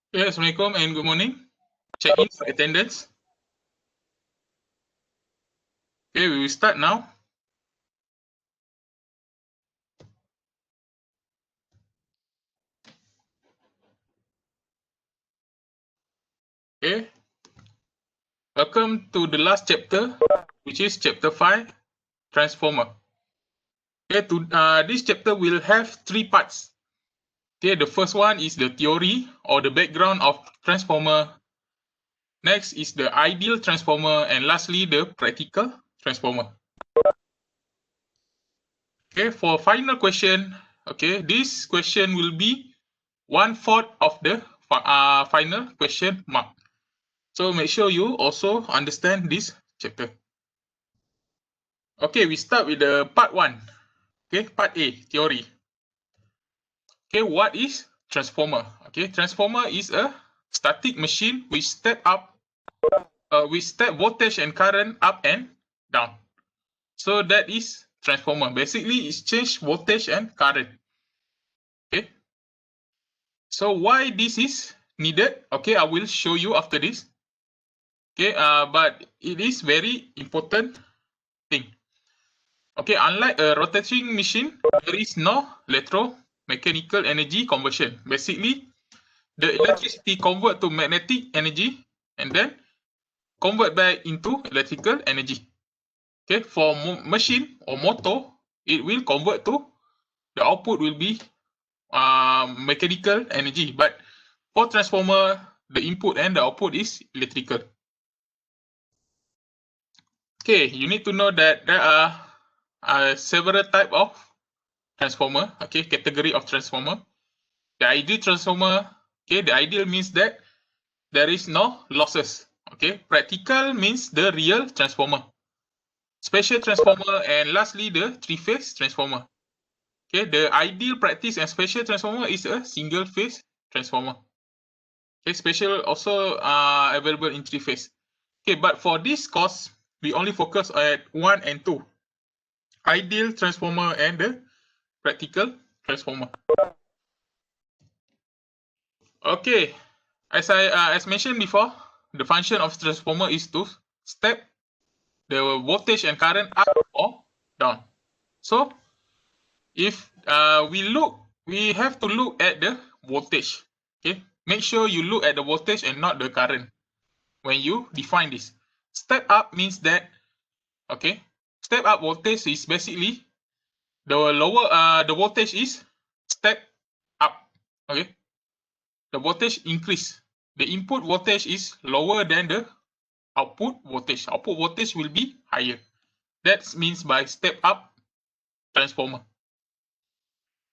Yes, Assalamualaikum and good morning. Check in for attendance. Okay, we will start now. Okay. Welcome to the last chapter, which is chapter 5, Transformer. Okay, this chapter will have 3 parts. Okay, the first one is the theory or the background of transformer. Next is the ideal transformer, and lastly the practical transformer. Okay, for final question, okay, this question will be 1/4 of the final question mark. So make sure you also understand this chapter. Okay, we start with the part 1. Okay, part A, theory. Okay, what is transformer? Okay, transformer is a static machine which step voltage and current up and down. So that is transformer. Basically, it's change voltage and current. Okay. So why this is needed? Okay, I will show you after this. Okay, but it is very important thing. Okay, unlike a rotating machine, there is no electromechanical energy conversion. Basically, the electricity convert to magnetic energy and then convert back into electrical energy. Okay, for machine or motor, it will convert to the output will be mechanical energy, but for transformer, the input and the output is electrical. Okay, you need to know that there are several type of transformer. Okay, category of transformer. The ideal transformer. Okay, the ideal means that there is no losses. Okay, practical means the real transformer. Special transformer, and lastly the 3-phase transformer. Okay, the ideal practice and special transformer is a single phase transformer. Okay, special also available in 3-phase. Okay, but for this course, we only focus at 1 and 2. Ideal transformer and the practical transformer. Okay, as mentioned before, the function of transformer is to step the voltage and current up or down. So if we have to look at the voltage. Okay, make sure you look at the voltage and not the current when you define this. Step up means that, okay, step up voltage is basically the voltage is step up. Okay, the voltage increase. The input voltage is lower than the output voltage. Output voltage will be higher. That means by step up transformer.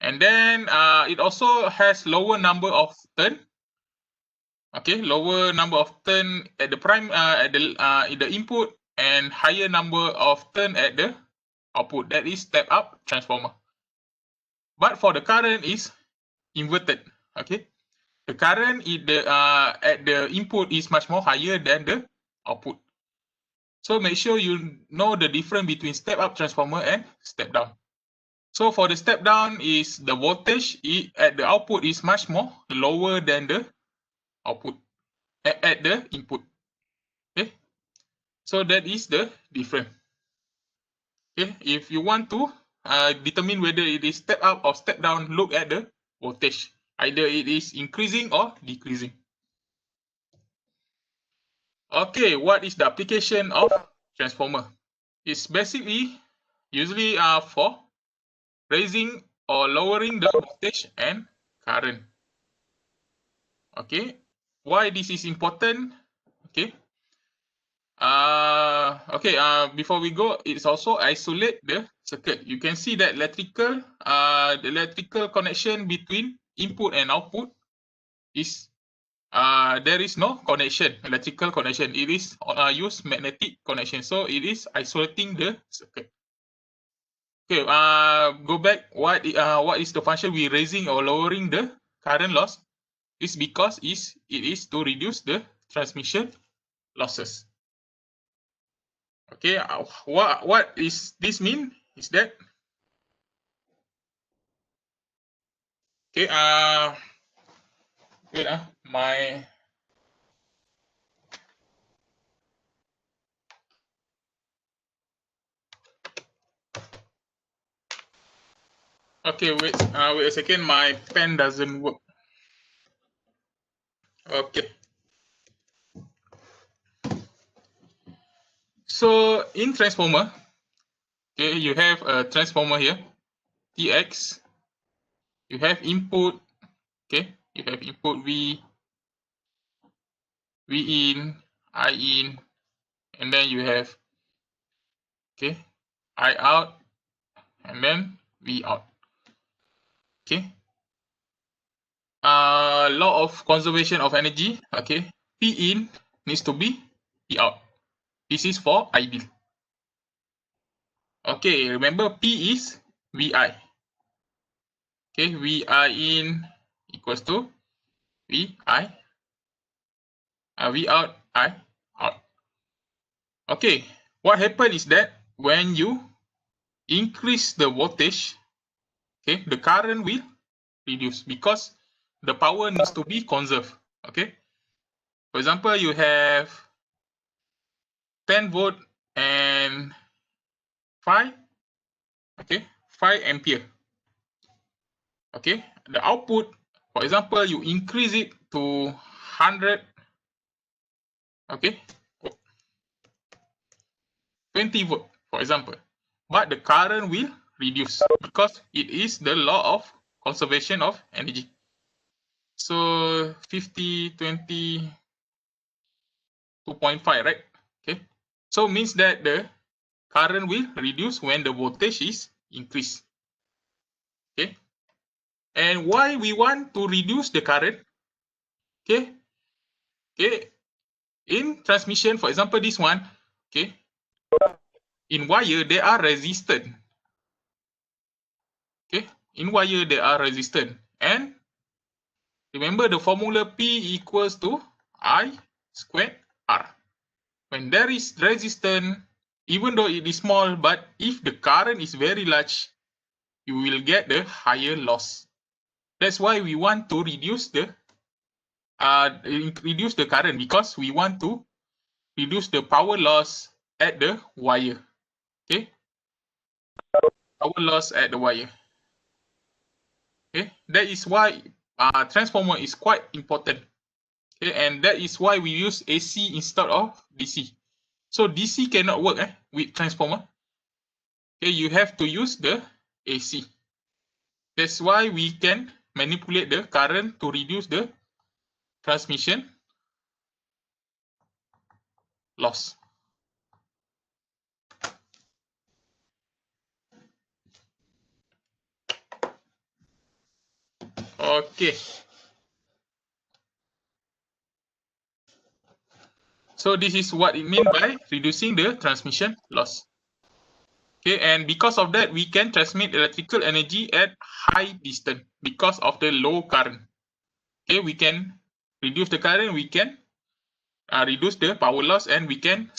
And then it also has lower number of turn. Okay, lower number of turn at the prime in the input, and higher number of turn at the output. That is step up transformer. But for the current is inverted. Okay, the current at the input is much more higher than the output. So make sure you know the difference between step up transformer and step down. So for the step down is the voltage at the output is much more lower than the output at the input. Okay, so that is the difference. Okay, if you want to determine whether it is step up or step down, look at the voltage. Either it is increasing or decreasing. Okay, what is the application of transformer? It's basically usually for raising or lowering the voltage and current. Okay, why this is important? Okay. Before we go, it's also isolate the circuit. You can see that the electrical connection between input and output is there is no connection, electrical connection. It is use magnetic connection. So it is isolating the circuit. Okay, go back. What is the function we raising or lowering the current loss? It's because it is to reduce the transmission losses. Okay, what is this mean? Is that okay? Wait, my okay. Wait a second. My pen doesn't work. Okay. So in transformer, okay, you have a transformer here, TX. You have input. Okay, you have input V in, I in, and then you have okay, I out, and then V out. Okay. Law of conservation of energy. Okay, P in needs to be P out. This is for ideal. Okay, remember P is VI. Okay, VI in equals to VI. V out, I out. Okay, what happens is that when you increase the voltage, okay, the current will reduce because the power needs to be conserved. Okay, for example, you have 10 volt and 5, okay, 5 ampere. Okay, the output, for example, you increase it to 100, okay, 20 volt, for example, but the current will reduce because it is the law of conservation of energy. So 50, 20, 2.5, right? Okay, so means that the current will reduce when the voltage is increased. Okay, and why we want to reduce the current? Okay, in transmission, for example, this one, okay, in wire they are resistant. Okay, in wire they are resistant, and remember the formula P equals to I squared R. When there is resistance, even though it is small, but if the current is very large, you will get the higher loss. That's why we want to reduce the current, because we want to reduce the power loss at the wire. Okay, power loss at the wire. Okay, that is why transformer is quite important. Okay, and that is why we use AC instead of DC. So DC cannot work with transformer. Okay, you have to use the AC. That's why we can manipulate the current to reduce the transmission loss. Okay. So this is what it means by reducing the transmission loss. Okay, and because of that, we can transmit electrical energy at high distance because of the low current. Okay, we can reduce the current, we can reduce the power loss, and we can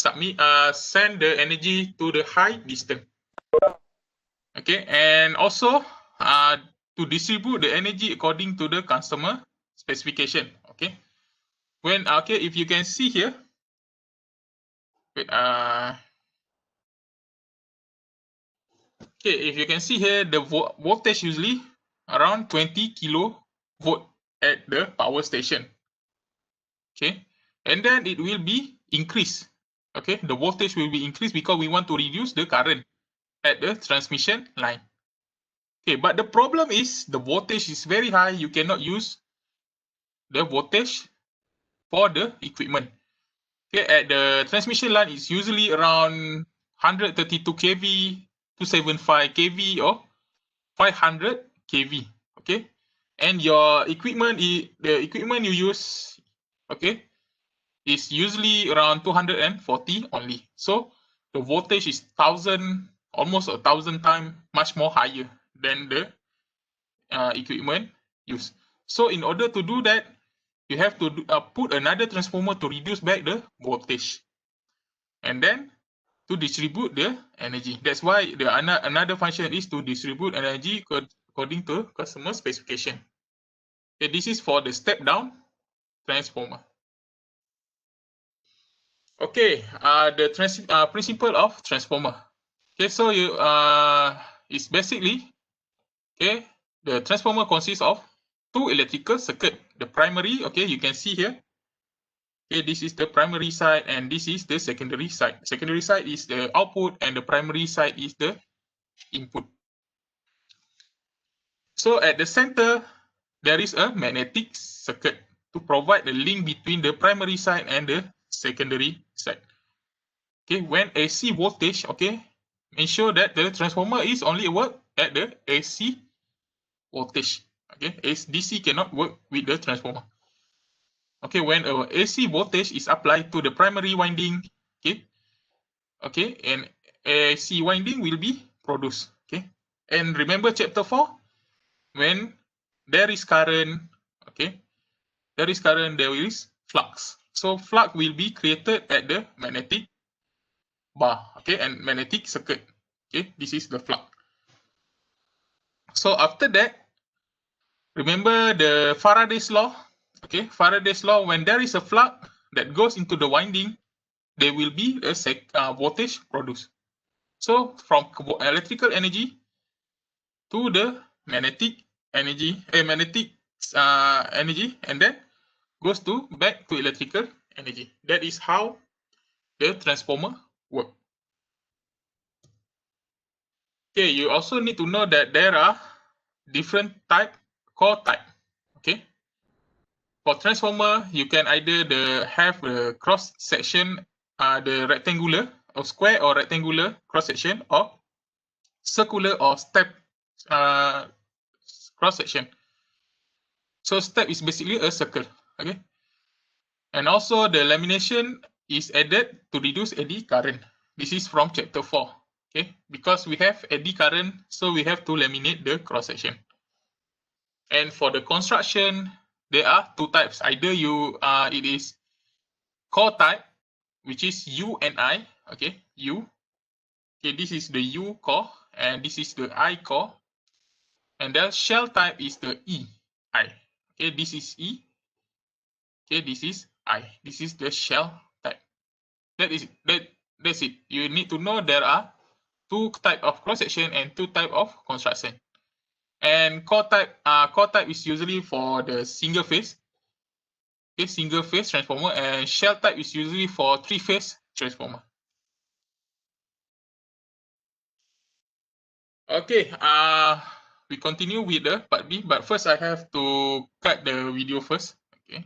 send the energy to the high distance. Okay, and also to distribute the energy according to the customer specification. Okay, if you can see here, wait, okay, if you can see here, the voltage usually around 20 kilovolt at the power station. Okay, and then it will be increased. Okay, the voltage will be increased because we want to reduce the current at the transmission line. Okay, but the problem is the voltage is very high. You cannot use the voltage for the equipment. Okay, at the transmission line, it's usually around 132 kV, 275 kV, or 500 kV. Okay, and your equipment, the equipment you use, okay, is usually around 240 only. So the voltage is almost 1,000 times much more higher than the equipment used. So in order to do that, you have to put another transformer to reduce back the voltage, and then to distribute the energy. That's why the another function is to distribute energy according to customer specification. Okay, this is for the step down transformer. Okay, the principle of transformer. Okay, so it's basically, okay, the transformer consists of two electrical circuit. The primary, okay, you can see here. Okay, this is the primary side and this is the secondary side. Secondary side is the output and the primary side is the input. So at the center, there is a magnetic circuit to provide the link between the primary side and the secondary side. Okay, when AC voltage, okay, ensure that the transformer is only work at the AC voltage. Okay, DC cannot work with the transformer. Okay, when a AC voltage is applied to the primary winding, okay, and AC winding will be produced. Okay, and remember chapter 4, when there is current, okay, there is flux. So flux will be created at the magnetic bar, okay, and magnetic circuit. Okay, this is the flux. So after that, remember the Faraday's law. Okay, Faraday's law, when there is a flux that goes into the winding, there will be a voltage produced. So from electrical energy to the magnetic energy, energy, and then goes back to electrical energy. That is how the transformer works. Okay, you also need to know that there are different core type. Okay, for transformer, you can either have the cross section, the rectangular or square or rectangular cross section, or circular or step cross section. So step is basically a circle. Okay, and also the lamination is added to reduce eddy current. This is from chapter 4. Okay, because we have eddy current, so we have to laminate the cross section. And for the construction, there are two types. Either it is core type, which is U and I. Okay, U. Okay, this is the U core, and this is the I core. And the shell type is the E, I. Okay, this is E. Okay, this is I. This is the shell type. That's it. You need to know there are two type of cross section and two type of construction. And core type is usually for the single phase. Okay, single phase transformer, and shell type is usually for three phase transformer. Okay, we continue with the part B, but first I have to cut the video first. Okay.